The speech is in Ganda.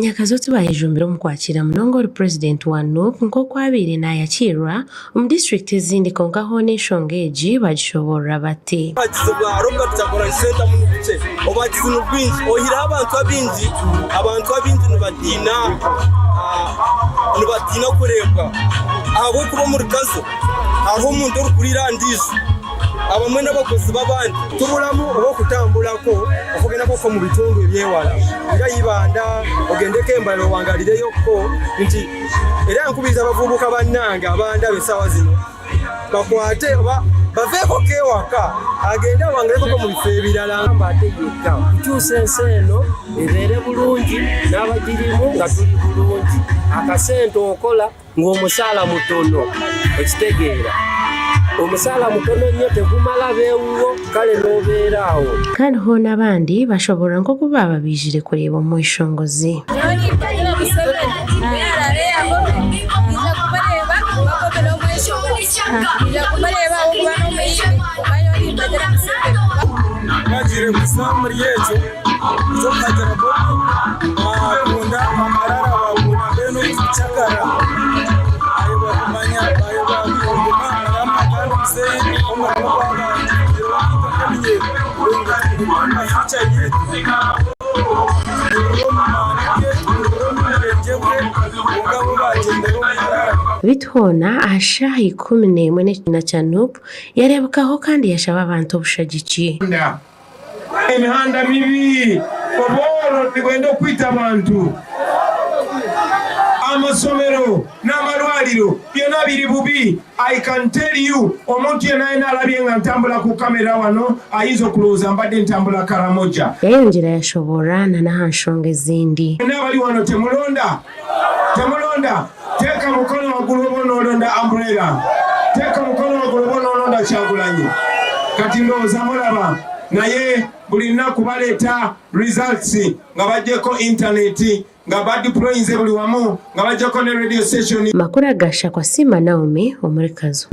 abanyakazozi bayijumbira mu kwakira munongoli president wa NUP nk'uko abiri nayakirwa mu district ezindi konkaho n'enshonga egi bagishobora bate nubatina kurebwa abo kuba muri kazo aho umuntu uri kurira ndizo abamwe n'abakozi babandi tubulamu obo kutambulako okugenda ko mu bitundu ebyewala nga yibanda ogendeke embalo wangalireyo ko nti era nkubiriza abavubuka bannanga abanda besawa zino bakwate baveeko kewaka agenda wangaleko mu bifo ebirala mbategeka kukyusa ensi eno ebeere bulungi n'abagirimu nga tuli bulungi akasente okola ng'omusaala mutono ekitegeera omusaala mutono nnyo tegumala beewuwo kale n'obeeraawo kandi ho n'abandi bashobora nk'okuba ababijire kureba mu nshongozi bagire kusamuri yecho zokagera bo akunda amarara babuna beno kuchakara ayo bakumanya ayo bakuma aramagana mseni omwana baba kamiye ngo aficha yetu Bithona ashahi 11 cha NUP yarebukaho kandi yashaba abantu obushagiki imihanda mibi oboro tigwenda kwita abantu amasomero n'amalwaliro byona biri bubi. I can tell you omuntu yena alabye nga ntambula ku kamera wano ayizo kuloza mbadde ntambula Karamoja yayongera yashobora n'ahanshonga ezindi n'abali wano temulonda teka mukono waggulu bonolonda umbrella teka mukono waggulu bonolonda Kyagulanyi kati ndowooza mulaba naye buli nnaku baleeta results nga bajjeko internet nga badiployinze buli wamu nga bajjeko ne radio station makuru agasha kwa Sima Naomi omulekazo